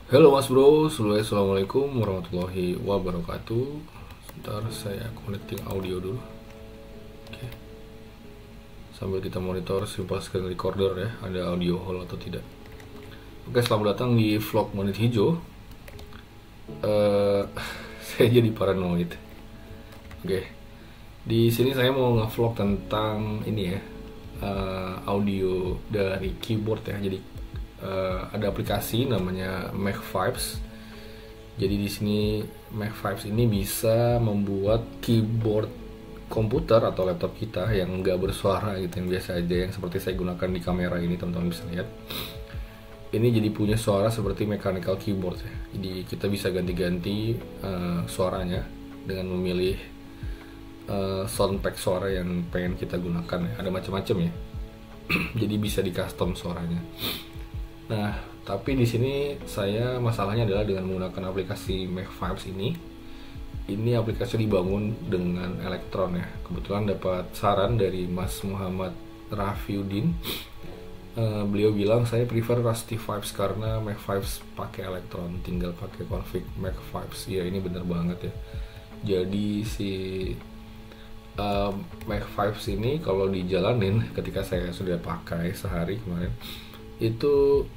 Halo Mas Bro, Assalamualaikum warahmatullahi wabarakatuh. Sebentar saya connecting audio dulu. Oke. Sambil kita monitor simple screen recorder ya, ada audio hole atau tidak. Oke, selamat datang di vlog Menit Hijau. Eh, saya jadi paranoid. Oke. Di sini saya mau nge-vlog tentang ini ya, audio dari keyboard ya. Jadi ada aplikasi namanya Mac Vibes. Jadi di sini Mac Vibes ini bisa membuat keyboard komputer atau laptop kita yang nggak bersuara gitu, yang biasa aja, yang seperti saya gunakan di kamera ini, teman-teman bisa lihat. Ini jadi punya suara seperti mechanical keyboard ya. Jadi kita bisa ganti-ganti suaranya dengan memilih soundpack suara yang pengen kita gunakan ya. Ada macam-macam ya. Jadi bisa di custom suaranya. Nah, tapi di sini saya masalahnya adalah dengan menggunakan aplikasi Mac Vibes ini. Ini aplikasi dibangun dengan elektron ya. Kebetulan dapat saran dari Mas Muhammad Rafiuddin. Beliau bilang saya prefer Rusty Vibes karena Mac Vibes pakai elektron, tinggal pakai config Mac Vibes. Ya ini bener banget ya. Jadi si Mac Vibes ini kalau dijalanin ketika saya sudah pakai sehari kemarin itu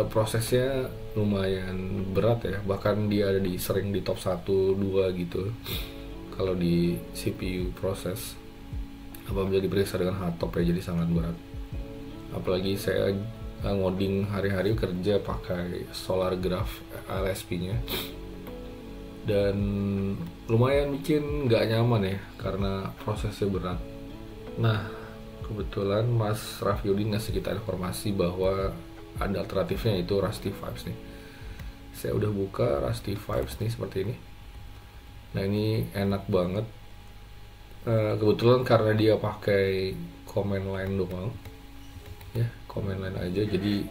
prosesnya lumayan berat ya, bahkan dia ada sering di top 1-2 gitu kalau di CPU proses. Apabila diperiksa dengan hardtop ya, jadi sangat berat. Apalagi saya ngoding hari-hari kerja pakai SolarGraph LSP nya, dan lumayan bikin nggak nyaman ya karena prosesnya berat. Nah, kebetulan Mas Rafiuddin ngasih kita informasi bahwa ada alternatifnya, itu Rusty Vibes nih. Saya udah buka Rusty Vibes nih seperti ini. Nah ini enak banget. Kebetulan karena dia pakai command line doang ya, command line aja, jadi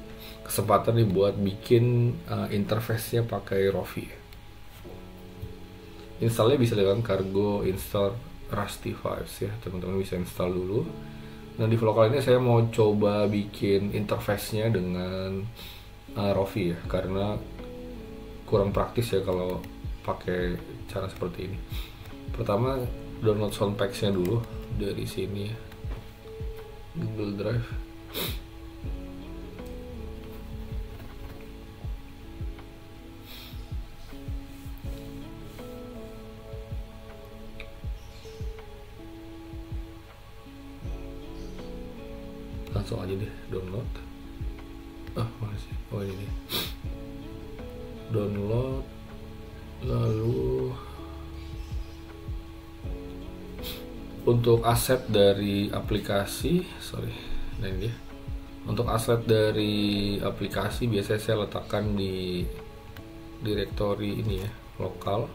kesempatan nih buat bikin interface-nya pakai Rovi. Installnya bisa dengan cargo install Rusty Vibes ya, teman-teman bisa install dulu. Nah di vlog kali ini saya mau coba bikin interface-nya dengan Rovi ya, karena kurang praktis ya kalau pakai cara seperti ini. Pertama download soundpacks-nya dulu dari sini ya, Google Drive. Langsung aja deh download. Mana sih? Oh ini nih. Download, lalu untuk aset dari aplikasi, nah ini dia. Untuk aset dari aplikasi biasanya saya letakkan di directory ini ya, lokal.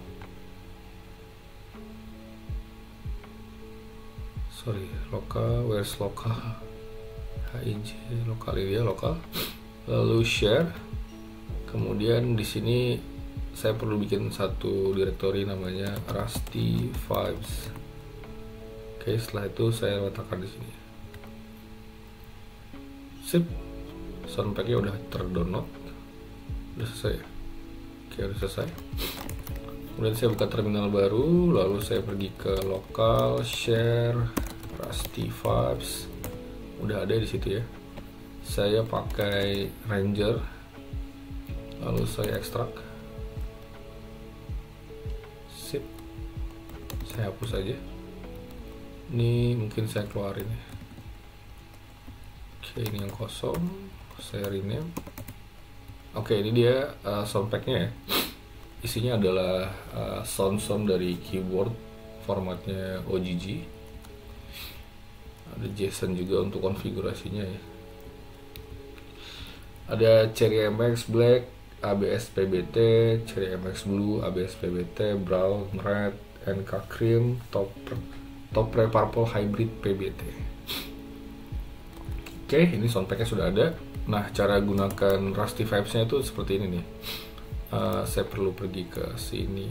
Lokal, where's lokal? HIJ lokal, ini ya lokal. Lalu share. Kemudian di sini saya perlu bikin satu directory namanya Rusty Vibes. Oke, setelah itu saya letakkan di sini. Sip. Soundpacknya udah terdownload. Udah selesai. Oke, udah selesai. Kemudian saya buka terminal baru, lalu saya pergi ke lokal, share, Rusty Vibes. Udah ada di situ ya. Saya pakai Ranger, lalu saya ekstrak. Sip. Saya hapus aja. Ini mungkin saya keluarin ya. Oke, ini yang kosong. Saya rename. Oke, ini dia soundpacknya ya. Isinya adalah sound dari keyboard, formatnya OGG. Ada JSON juga untuk konfigurasinya ya. Ada Cherry MX Black, ABS PBT, Cherry MX Blue, ABS PBT, Brown Red, NK Cream, Top Purple Hybrid PBT. Oke, ini soundpacknya sudah ada. Nah, cara gunakan Rusty Vibes-nya itu seperti ini nih. Saya perlu pergi ke sini.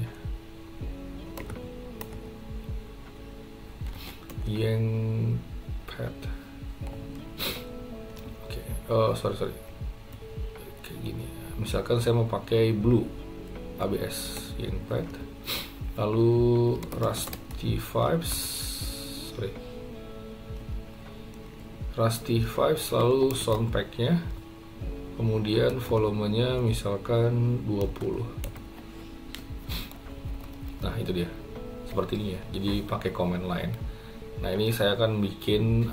Yang pad. Oke. Oh, sorry. Kayak gini. misalkan saya mau pakai blue ABS Yingpad, lalu Rusty Vibes, lalu soundpacknya, kemudian volumenya misalkan 20. Nah itu dia, seperti ini ya, jadi pakai command line. Nah ini saya akan bikin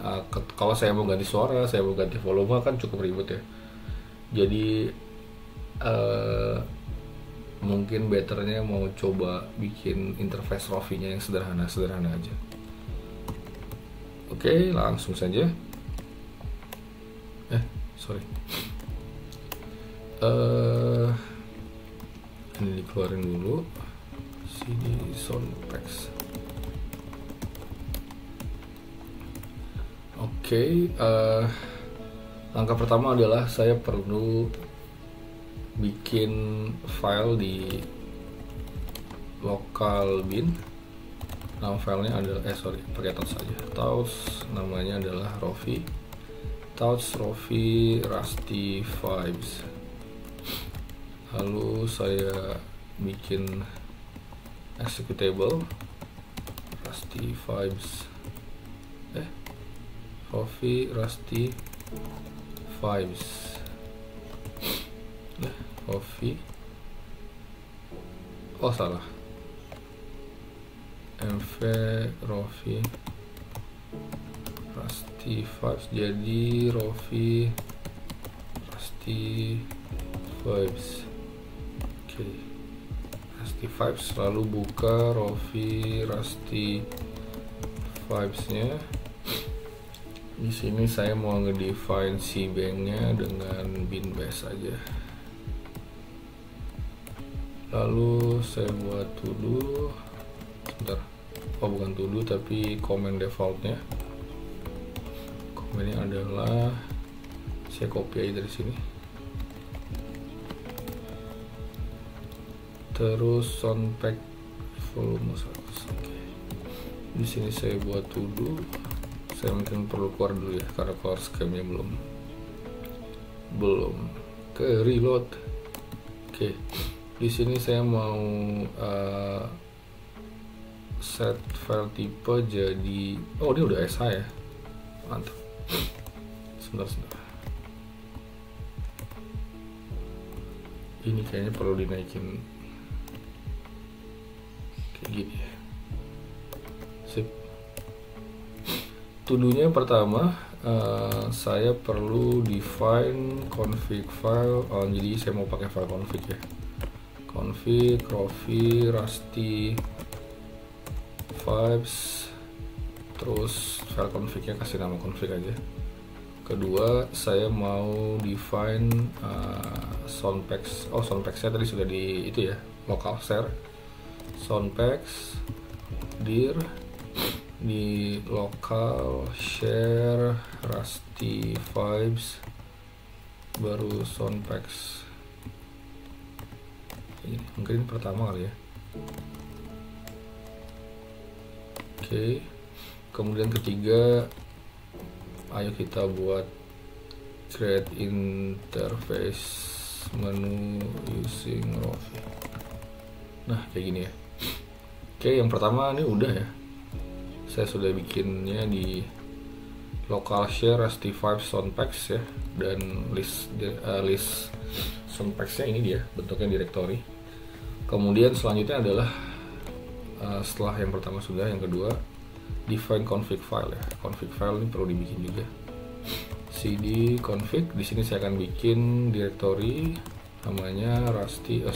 kalau saya mau ganti suara, saya mau ganti volume kan cukup ribet ya. Jadi mungkin betternya mau coba bikin interface Rofi-nya yang sederhana aja. Oke, langsung saja. Ini dikeluarin dulu CD Soundpacks. Oke, langkah pertama adalah saya perlu bikin file di local bin. Nama filenya adalah pakai touch saja. Touch namanya adalah Rofi. Touch Rofi Rusty Vibes. Lalu saya bikin executable Rusty Vibes. Rofi Rusty Vibes. Rofi. Oh salah. MV Rofi Rusty Vibes, jadi Rofi Rusty Vibes. Oke. Rusty Vibes, lalu buka Rofi Rusty Vibes-nya. Di sini saya mau ngedefine si banknya dengan bin base aja. Lalu saya buat to do. Sebentar. Oh bukan to do tapi command defaultnya. Commandnya adalah saya copy aja dari sini. Terus soundpack volume 100. Oke. Di sini saya buat to do. Saya mungkin perlu keluar dulu ya karena color scheme-nya belum ke reload. Oke. Di sini saya mau set file tipe jadi ini udah SH ya, mantap. Sebentar. Ini kayaknya perlu dinaikin kayak gini ya. Sip. To-do-nya pertama saya perlu define config file. Jadi saya mau pakai file config ya. Config Rofi Rusty Vibes, terus file config-nya kasih nama config aja. Kedua, saya mau define soundpacks. Soundpacks-nya tadi sudah di itu ya, local share. Soundpacks dir di local share Rusty Vibes, baru soundpacks. Ini mungkin pertama kali ya. Oke. Kemudian ketiga, ayo kita buat create interface menu using Rofi. Nah kayak gini ya. Oke, yang pertama ini udah ya, saya sudah bikinnya di local share Rusty Vibes soundpacks ya, dan list soundpacks-nya ini dia, bentuknya directory. Kemudian selanjutnya adalah setelah yang pertama sudah, yang kedua define config file ya. Config file ini perlu dibikin juga. cd config, di sini saya akan bikin directory namanya Rofi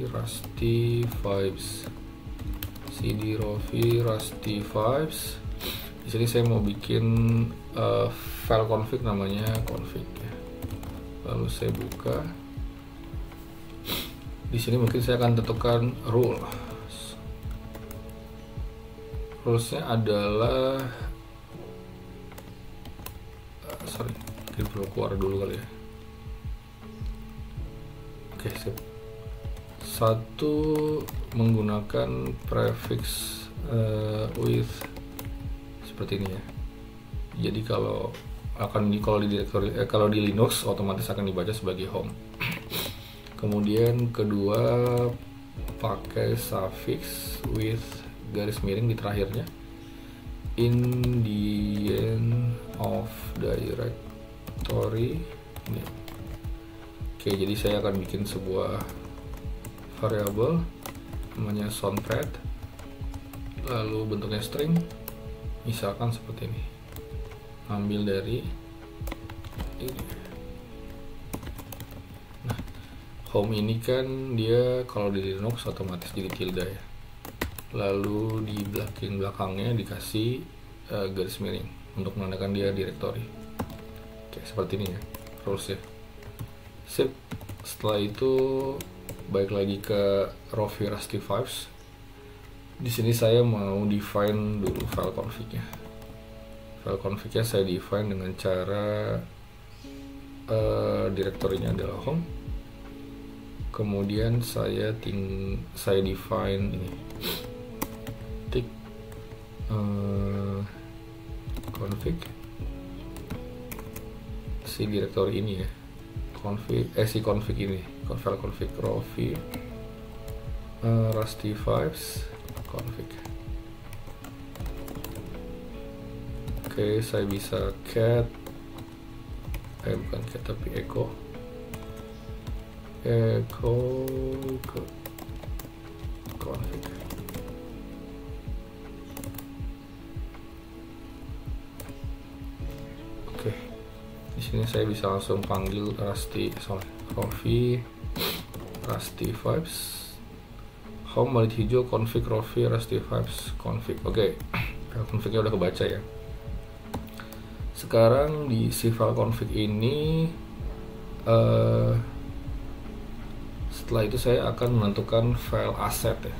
Rusty Vibes. cd Rofi Rusty Vibes. Di sini saya mau bikin file config namanya config ya. Lalu saya buka. Di sini mungkin saya akan tentukan rulesnya adalah kita perlu keluar dulu kali ya. Oke, sip. Satu, menggunakan prefix with seperti ini ya. Jadi kalau kalau di Linux otomatis akan dibaca sebagai home. Kemudian kedua, pakai suffix with garis miring di terakhirnya, in the end of directory. Oke, jadi saya akan bikin sebuah variabel namanya soundpad, lalu bentuknya string, misalkan seperti ini, ambil dari ini. Nah, home ini kan dia kalau di Linux otomatis jadi tilde ya, lalu di belakangnya dikasih garis miring untuk menandakan dia directory. Oke, seperti ini ya rules ya. Sip. Setelah itu balik lagi ke Rofi Rusty Vibes. Di sini saya mau define dulu file config-nya. File config-nya saya define dengan cara direktorinya adalah home. Kemudian saya define ini tik config si direktori ini ya, si config ini, file config Rofi Rusty Vibes config. Oke, saya bisa cat bukan cat tapi echo ke config. Oke, di sini saya bisa langsung panggil Rofi Rusty Vibes home balit hijau config Rofi Rusty Vibes config. Oke, file confignya udah kebaca ya. Sekarang di si file config ini setelah itu saya akan menentukan file asset ya.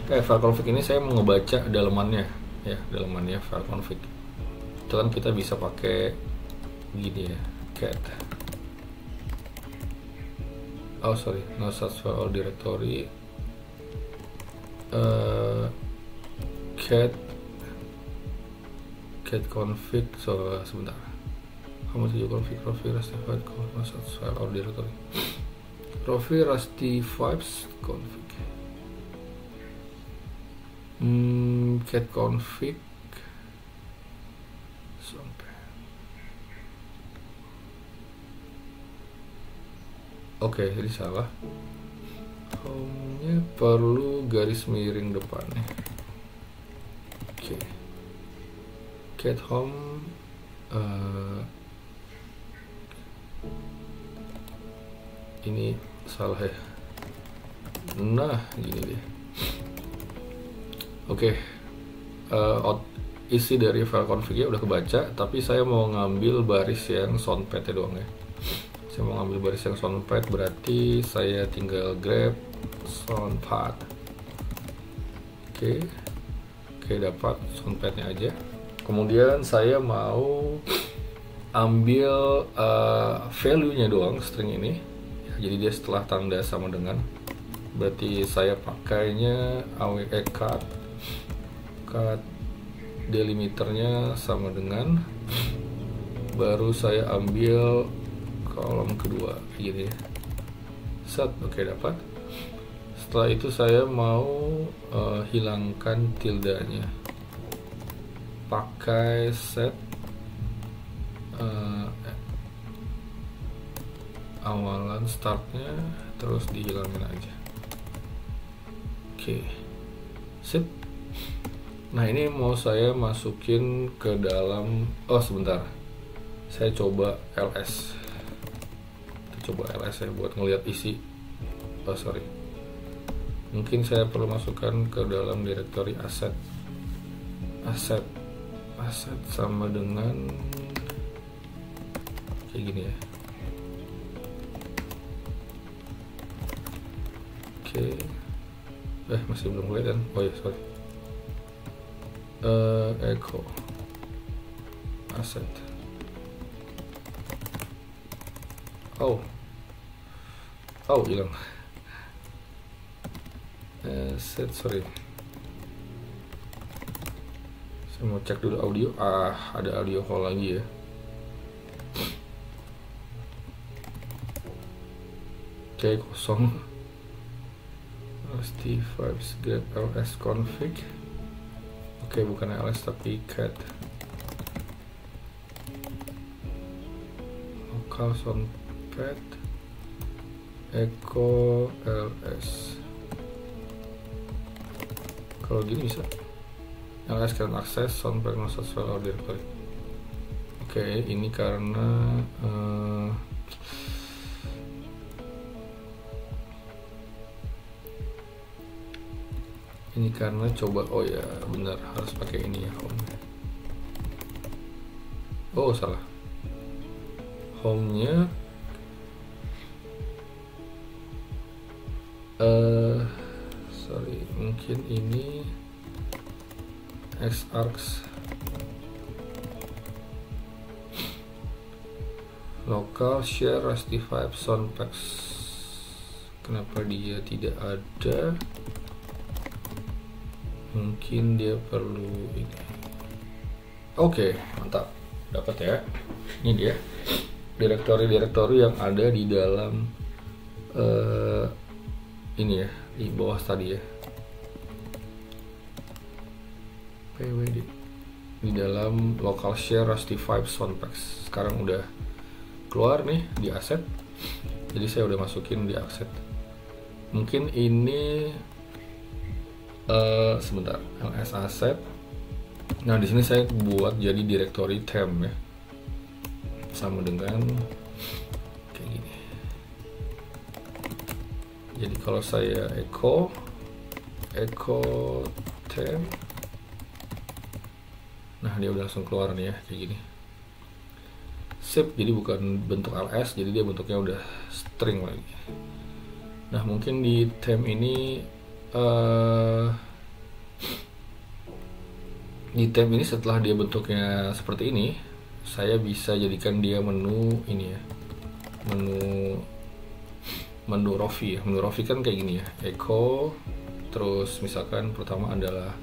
Oke, file config ini saya mau ngebaca dalemannya ya, dalemannya file config. Itu kan kita bisa pakai gini ya, cat no such file directory cat config. Sebentar, kamu tuju config Rofi Rusty Vibes no such file or directory Rofi Rusty Vibes config cat config sampai. Oke, jadi salah. Home-nya perlu garis miring depannya. Oke. Cat home ini salah ya. Nah, gini deh. Oke. Isi dari file config-nya udah kebaca, tapi saya mau ngambil baris yang soundpad-nya doang ya. Saya mau ngambil baris yang soundpad, berarti saya tinggal grab soundpad. Oke, dapat soundpad-nya aja. Kemudian saya mau ambil value-nya doang, string ini. Jadi dia setelah tanda sama dengan, berarti saya pakainya cut delimiternya sama dengan, baru saya ambil kolom kedua gini ya. Set. Oke, dapat. Setelah itu saya mau hilangkan tildanya, pakai set awalan startnya terus dihilangin aja. Oke, sip. Nah, ini mau saya masukin ke dalam, sebentar, saya coba ls. Coba ls ya buat ngelihat isi. Mungkin saya perlu masukkan ke dalam directory asset sama dengan kayak gini ya. Oke. Masih belum kelihatan. Oh ya, sorry. Echo asset. Hilang. Saya mau cek dulu audio. Ada audio call lagi ya. Oke, kosong. Rusty Vibes get ls config. Oke, bukan ls tapi cat. Local soundpad echo ls. Kalau gini bisa. ls can access soundpad no such file or directory. Oke, ini karena coba, oh ya benar, harus pakai ini ya home. Oh salah, home-nya sorry, mungkin ini xargs local share Rusty Vibes soundpacks. Kenapa dia tidak ada? Mungkin dia perlu ini. Oke, mantap, dapat ya. Ini dia direktori yang ada di dalam ini ya, di bawah tadi ya, pwd, di dalam local share Rusty Vibes soundpacks. Sekarang udah keluar nih di aset, jadi saya udah masukin di aset. Mungkin ini sebentar, ls asset. Nah di sini saya buat jadi directory temp ya, sama dengan kayak gini. Jadi kalau saya echo temp, nah dia udah langsung keluar nih ya, kayak gini. Sip, jadi bukan bentuk ls, jadi dia bentuknya udah string lagi. Nah mungkin di temp ini setelah dia bentuknya seperti ini, saya bisa jadikan dia menu ini ya, menu Rofi ya. Menu Rofi kan kayak gini ya, echo, terus misalkan pertama adalah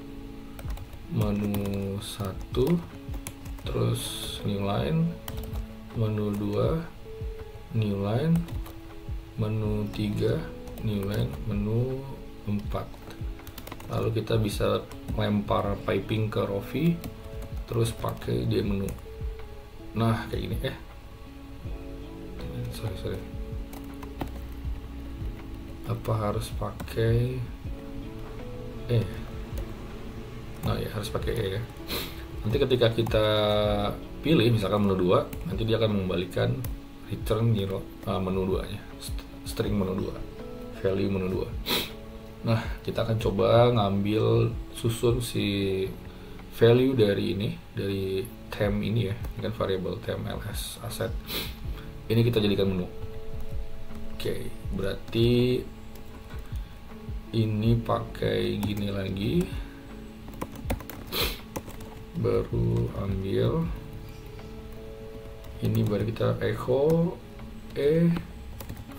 menu 1, terus new line, menu 2 new line, menu 3 new line, menu 4. Lalu kita bisa lempar piping ke Rofi, terus pakai dia menu. Nah kayak gini sorry, apa harus pakai nah ya harus pakai ya. Nanti ketika kita pilih misalkan menu 2, nanti dia akan mengembalikan return menu 2 nya, string menu 2, value menu 2. Nah kita akan coba ngambil susun si value dari ini, dari temp ini ya, ini kan variable temp ls asset, ini kita jadikan menu. Oke, berarti ini pakai gini lagi, baru ambil ini, baru kita echo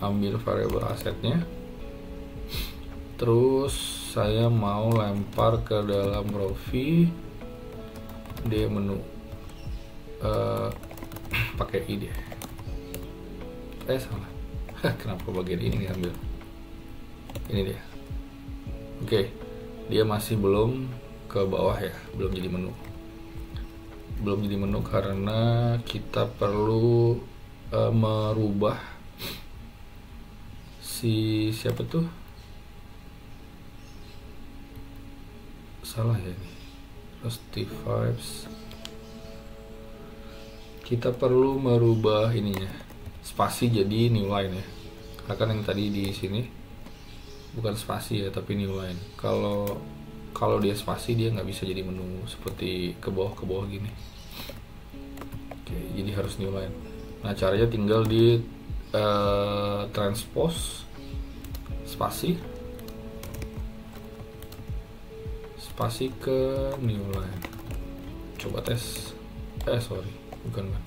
ambil variable asetnya, terus saya mau lempar ke dalam Rofi dia menu pakai ide. Salah. Kenapa bagian ini diambil? Ini dia. Oke, dia masih belum ke bawah ya, belum jadi menu. Belum jadi menu karena kita perlu merubah si siapa tuh? Salah ya ini. Rusty Vibes. Kita perlu merubah ininya, spasi jadi new line ya. Karena kan yang tadi di sini bukan spasi ya, tapi new line. Kalau dia spasi dia nggak bisa jadi menu seperti ke bawah gini. Oke, jadi harus new line. Nah caranya tinggal di transpose spasi ke new line. Coba tes. Sorry, bukan kan.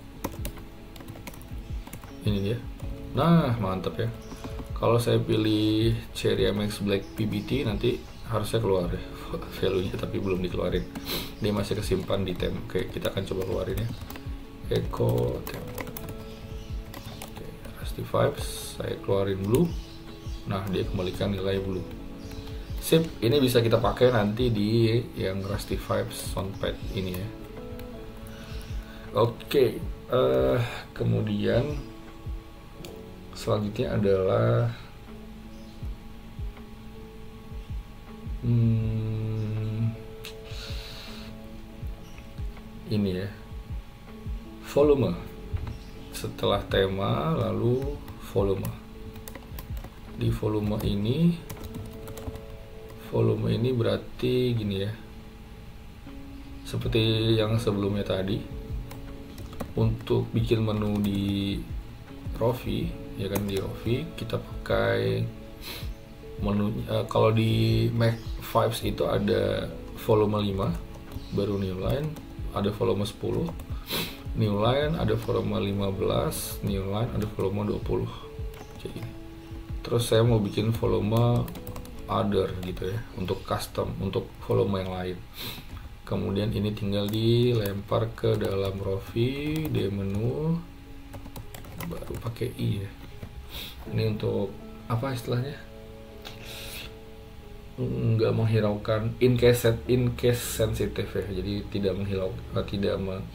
Ini dia. Nah, mantap ya. Kalau saya pilih Cherry MX Black PBT nanti harusnya keluar ya value-nya, tapi belum dikeluarin, dia masih kesimpan di temp. Oke, kita akan coba keluarin ya. Echo temp. Oke, Rusty Vibes saya keluarin blue. Nah, dia kembalikan nilai blue. Sip, ini bisa kita pakai nanti di yang Rusty Vibes Soundpad ini ya. Oke, kemudian selanjutnya adalah ini ya, volume. Setelah tema lalu volume. Di volume ini berarti gini ya, seperti yang sebelumnya tadi. Untuk bikin menu di Rovi ya kan, di Rovi kita pakai menu kalau di Mac Vibes itu ada volume 5 baru new line, ada volume 10 new line, ada volume 15 new line, ada volume 20 kayak gini. Terus saya mau bikin volume other gitu ya, untuk custom, untuk volume yang lain. Kemudian ini tinggal dilempar ke dalam Rovi, di menu, baru pakai i ya. Ini untuk apa istilahnya? Nggak menghiraukan in case sensitive ya, jadi tidak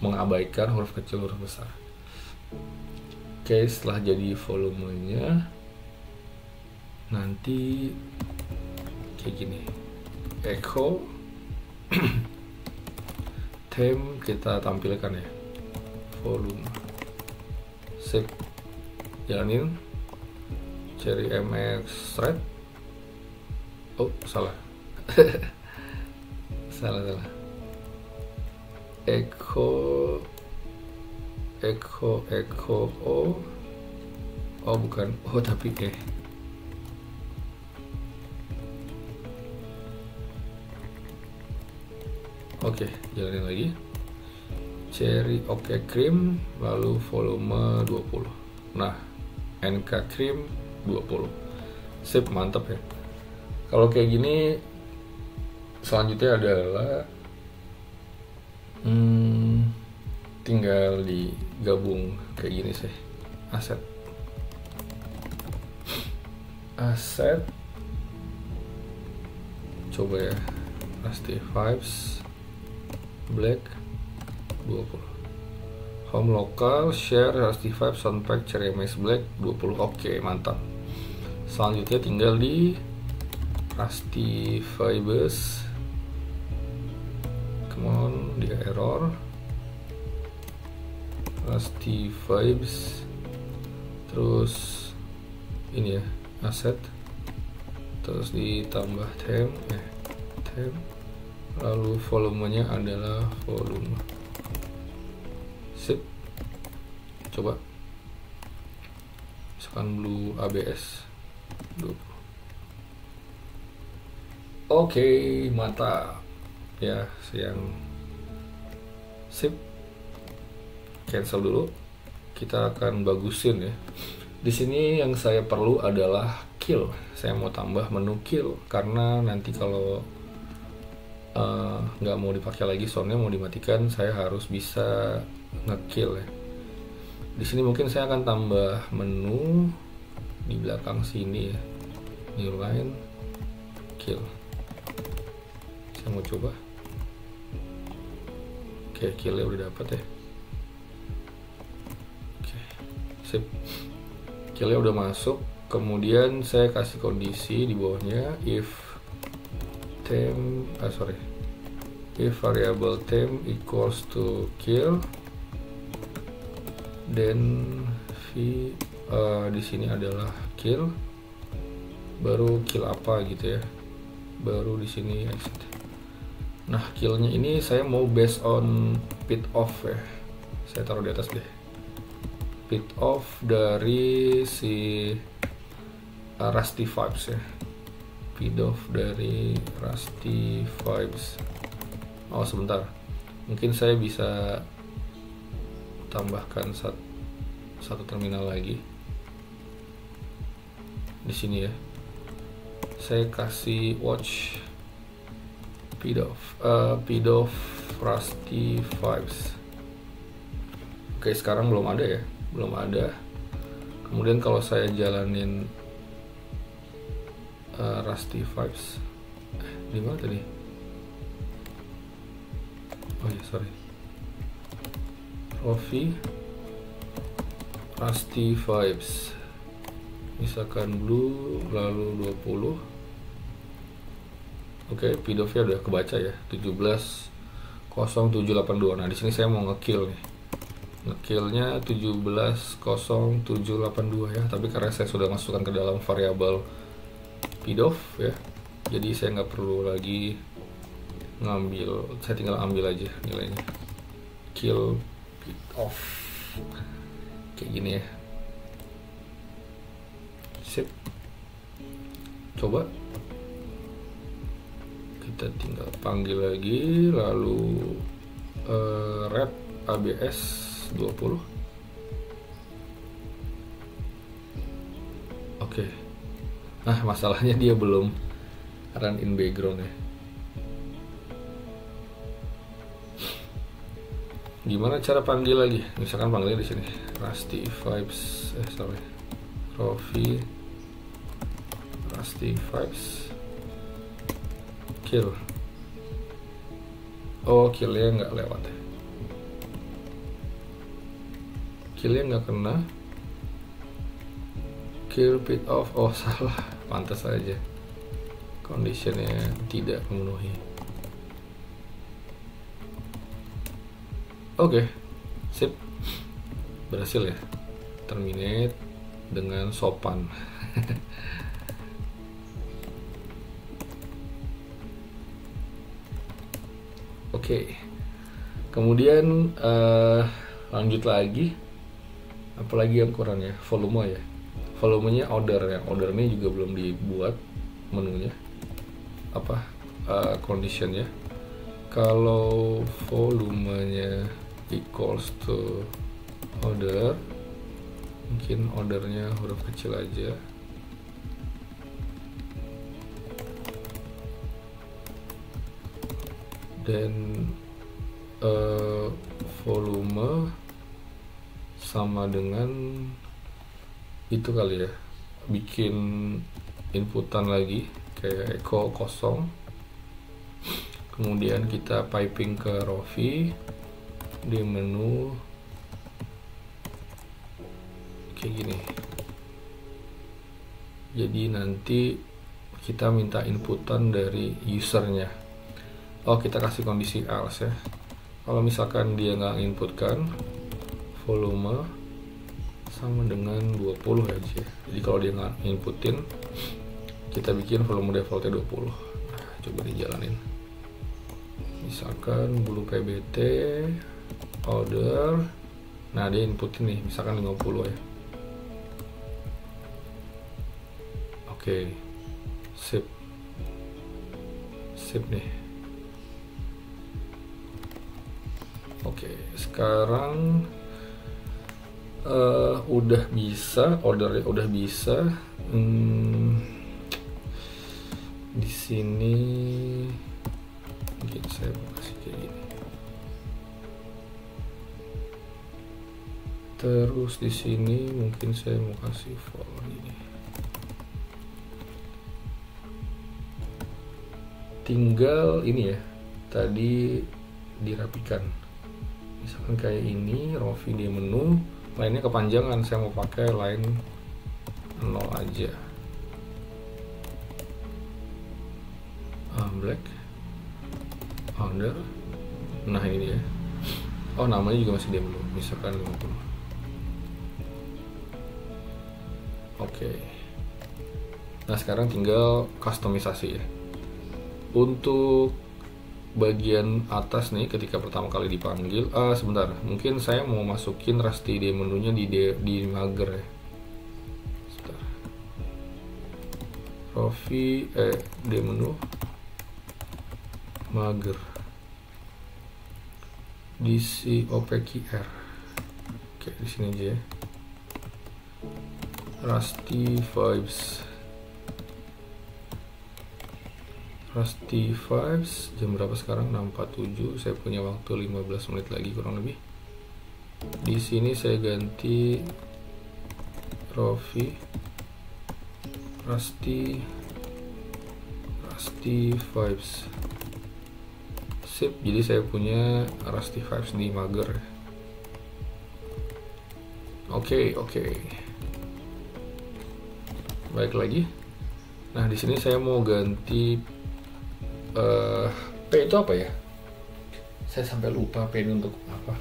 mengabaikan huruf kecil huruf besar. Oke, setelah jadi volumenya nanti kayak gini, echo theme kita tampilkan ya, volume. Sip, jalanin. Cherry MX thread. Oh, salah. salah. Echo oh bukan, oh tapi Oke, jalanin lagi. Cherry cream, lalu volume 20. Nah, NK cream 20. Sip, mantap ya. Kalau kayak gini, selanjutnya adalah tinggal digabung kayak gini sih. Aset. Coba ya. Rusty Vibes Black 20. Home local share Rusty Vibes Soundpack Cherry MX Black 20. Oke, mantap. Selanjutnya tinggal di Rusty Vibes. Come on, dia error. Rusty Vibes. Terus ini ya, aset. Terus ditambah theme. Lalu volumenya adalah volume. Sip, coba misalkan blue ABS 20. Oke, mantap ya, siang. Sip, cancel dulu. Kita akan bagusin ya. Di sini yang saya perlu adalah kill. Saya mau tambah menu kill karena nanti kalau nggak mau dipakai lagi, soundnya mau dimatikan, saya harus bisa ngekill ya. Di sini mungkin saya akan tambah menu di belakang sini ya, new line, kill. Saya mau coba. Oke, killnya udah dapat ya. Oke, sip, killnya udah masuk. Kemudian saya kasih kondisi di bawahnya, if variable temp equals to kill, then di sini adalah kill, baru kill apa gitu ya, baru di sini exit. Nah, killnya ini saya mau based on pit off ya, saya taruh di atas deh, pit off dari si Rusty Vibes ya, pit off dari Rusty Vibes. Oh sebentar, mungkin saya bisa tambahkan satu terminal lagi di sini ya. Saya kasih watch Pidof Rusty Vibes. Oke, sekarang belum ada ya, belum ada. Kemudian kalau saya jalanin Rusty Vibes, di mana tadi? Oh ya, sorry. Rofi Rusty Vibes. Misalkan blue lalu 20. Oke, pidofnya udah kebaca ya, 170782. Nah, di sini saya mau ngekill nih. Ngekillnya 170782 ya, tapi karena saya sudah masukkan ke dalam variabel pidof ya, jadi saya nggak perlu lagi ngambil, saya tinggal ambil aja nilainya. Kill pidof kayak gini ya. Sip. Coba kita tinggal panggil lagi, lalu red ABS 20. Oke. Nah, masalahnya dia belum run in background ya. Gimana cara panggil lagi? Misalkan panggilnya di sini. Rusty Vibes, Rofi Rusty Vibes. Kill. Oh, killnya nggak lewat ya. Killnya nggak kena. Kill pit off. Oh, salah. Pantas aja. Conditionnya tidak memenuhi. Oke, sip. Berhasil ya. Terminate dengan sopan. Oke. Kemudian lanjut lagi. Apalagi yang kurang ya, volume ya. Volumenya order ya. Order ini juga belum dibuat menunya. Conditionnya. Kalau volumenya equals to order, mungkin ordernya huruf kecil aja. Dan volume sama dengan itu kali ya, bikin inputan lagi kayak echo kosong, kemudian kita piping ke Rofi di menu kayak gini. Jadi nanti kita minta inputan dari usernya. Oh, kita kasih kondisi else ya. Kalau misalkan dia nggak inputkan, volume sama dengan 20 aja. Jadi kalau dia nggak inputin, kita bikin volume defaultnya 20. Nah, coba dijalanin. Misalkan blue PBT order. Nah, dia inputin nih, misalkan 50 ya. Oke. Sip nih. Oke, sekarang udah bisa, ordernya udah bisa. Di sini mungkin saya mau kasih kayak gini. Terus di sini mungkin saya mau kasih for ini. Tinggal ini ya, tadi dirapikan. Misalkan kayak ini, Rofi di menu, lainnya kepanjangan, saya mau pakai line 0 aja. Black order. Nah, ini dia. Oh, namanya juga masih di menu, misalkan 50. Oke. Nah, sekarang tinggal kustomisasi ya. Untuk bagian atas nih, ketika pertama kali dipanggil, sebentar, mungkin saya mau masukin Rusty di menunya di mager ya. Sebentar. Rofi di menu mager DC OPQR. Oke, di sini aja ya. Rusty Vibes. Rusty Vibes. Jam berapa sekarang? 6.47. Saya punya waktu 15 menit lagi kurang lebih. Di sini saya ganti Rofi Rusty Vibes. Sip, jadi saya punya Rusty Vibes di Mager. Oke. Baik lagi. Nah, di sini saya mau ganti P itu apa ya? Saya sampai lupa P ini untuk apa.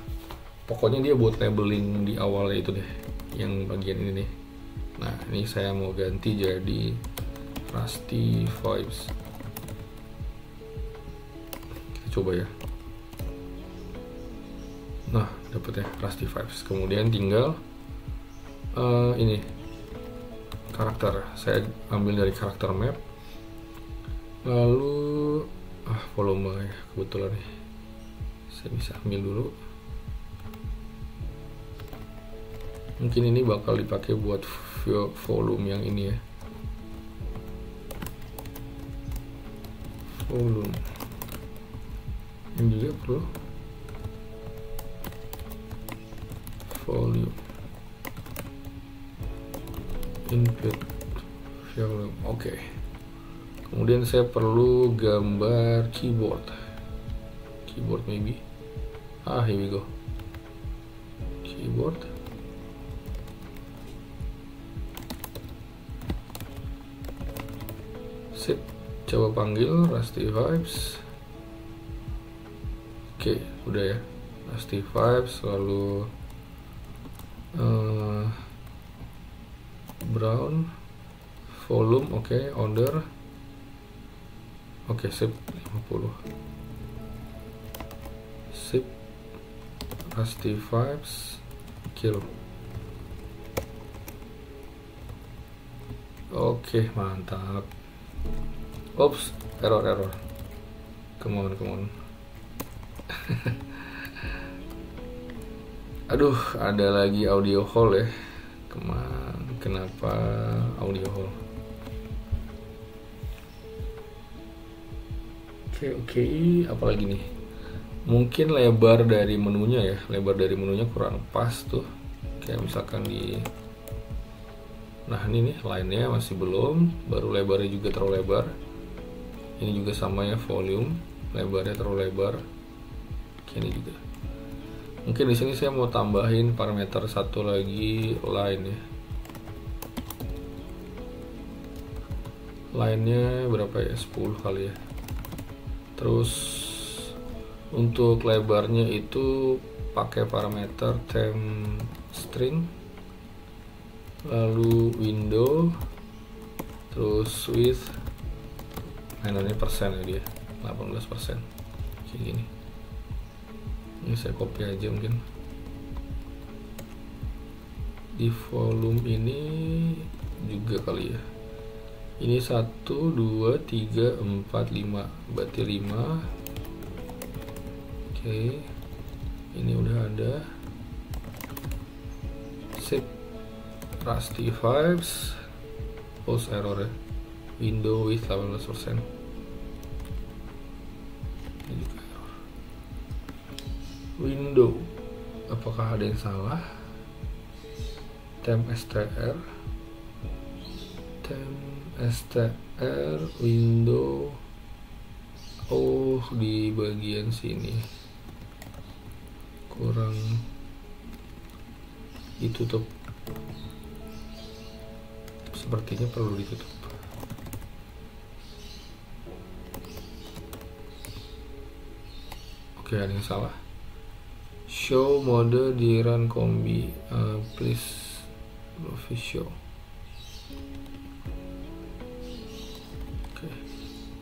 Pokoknya dia buat labeling di awalnya itu deh, yang bagian ini nih. Nah, ini saya mau ganti jadi Rusty Vibes. Kita coba ya. Nah, dapet ya Rusty Vibes. Kemudian tinggal ini karakter. Saya ambil dari karakter map. Lalu volume ya, kebetulan nih. Saya bisa ambil dulu. Mungkin ini bakal dipakai buat volume yang ini ya. Volume. Ini juga perlu volume. Input volume. Oke. Kemudian saya perlu gambar keyboard maybe. Here we go. Keyboard. Sip, coba panggil Rusty Vibes. Oke, udah ya. Rusty Vibes, lalu brown, volume, order. Sip, 50. Sip, Rusty Vibes, kill. Mantap. Oops, error. Come on. Aduh, ada lagi audio hole ya. Kenapa audio hole? Oke, apalagi nih? Mungkin lebar dari menunya ya. Lebar dari menunya kurang pas tuh. Kayak misalkan di nah ini nih line-nya masih belum, baru lebarnya juga terlalu lebar. Ini juga sama ya, volume, lebarnya terlalu lebar. Oke, ini juga. Mungkin di sini saya mau tambahin parameter satu lagi, line ya. Line-nya berapa ya? 10 kali ya. Terus untuk lebarnya itu pakai parameter temp string, lalu window, terus width, ini persen ya dia, 18%. Kayak gini. Ini saya copy aja mungkin. Di volume ini juga kali ya. Ini 1, 2, 3, 4, 5. Berarti 5. Oke. Ini udah ada. Sip. Rusty Vibes. Post error ya. Window with 18%. Ini juga error. Window. Apakah ada yang salah? Temp str. str window. Di bagian sini kurang ditutup, sepertinya perlu ditutup. Ada yang salah. Show mode di run kombi, please show.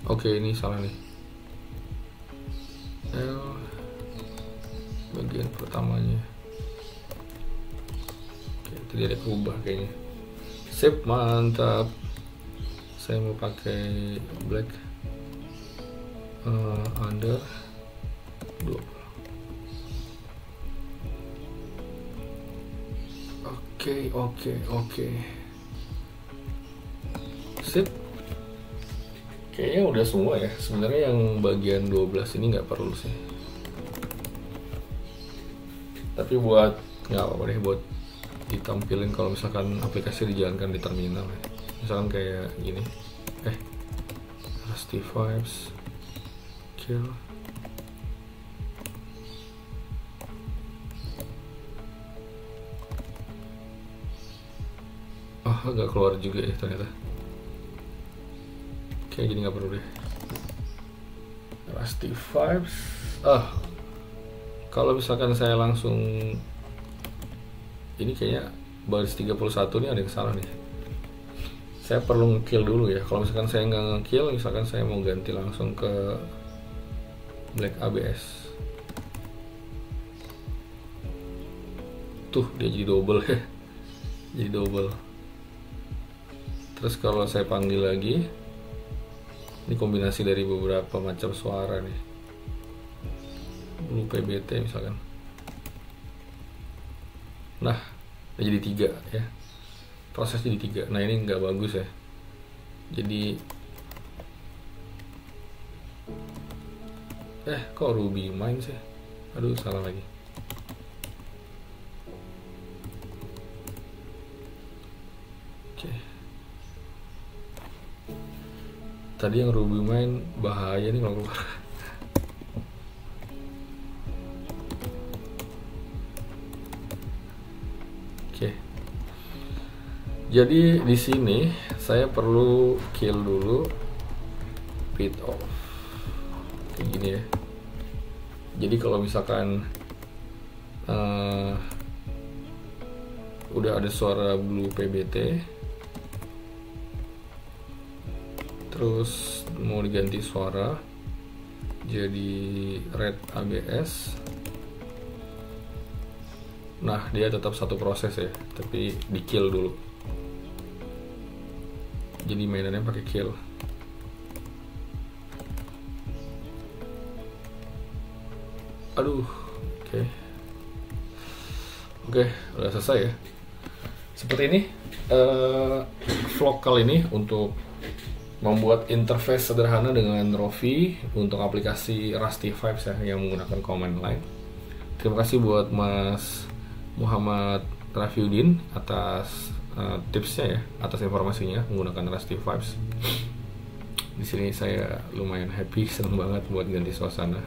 Oke, ini salah nih. L bagian pertamanya. Tadi ada berubah kayaknya. Sip, mantap. Saya mau pakai black under 20. Oke. Sip. Kayaknya udah semua ya. Sebenarnya yang bagian 12 ini nggak perlu sih. Tapi buat nggak apa-apa deh, buat ditampilin kalau misalkan aplikasi dijalankan di terminal ya. Misalkan kayak gini. Rusty Vibes kill. Agak keluar juga ya ternyata. Kayak gini nggak perlu deh. Rusty Vibes. Kalau misalkan saya langsung ini kayaknya baris 31 nih ada yang salah nih. Saya perlu nge-kill dulu ya. Kalau misalkan saya nggak nge-kill, misalkan saya mau ganti langsung ke Black ABS. Tuh dia jadi double ya. Jadi double. Terus kalau saya panggil lagi, ini kombinasi dari beberapa macam suara nih. Blue PBT misalkan. Nah, jadi 3 ya. Proses jadi 3. Nah ini nggak bagus ya. Jadi kok Ruby main sih? Aduh salah lagi. Oke. Tadi yang Ruby main bahaya nih kalau keluar. Oke. Jadi di sini saya perlu kill dulu pit off. Kayak gini ya. Jadi kalau misalkan udah ada suara blue PBT, terus mau diganti suara jadi red ABS. Nah dia tetap satu proses ya, tapi di kill dulu. Jadi mainannya pakai kill. Aduh, oke, udah selesai ya. Seperti ini vlog kali ini untuk membuat interface sederhana dengan Rovi untuk aplikasi Rusty Vibes ya, yang menggunakan command line. Terima kasih buat Mas Muhammad Rafiuddin atas tipsnya ya, atas informasinya menggunakan Rusty Vibes. Di sini saya lumayan happy, seneng banget buat ganti suasana.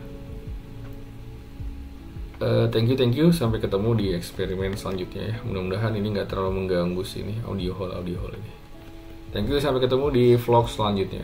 Thank you. Sampai ketemu di eksperimen selanjutnya ya. Mudah-mudahan ini nggak terlalu mengganggu sini audio hole ini. Thank you, sampai ketemu di vlog selanjutnya.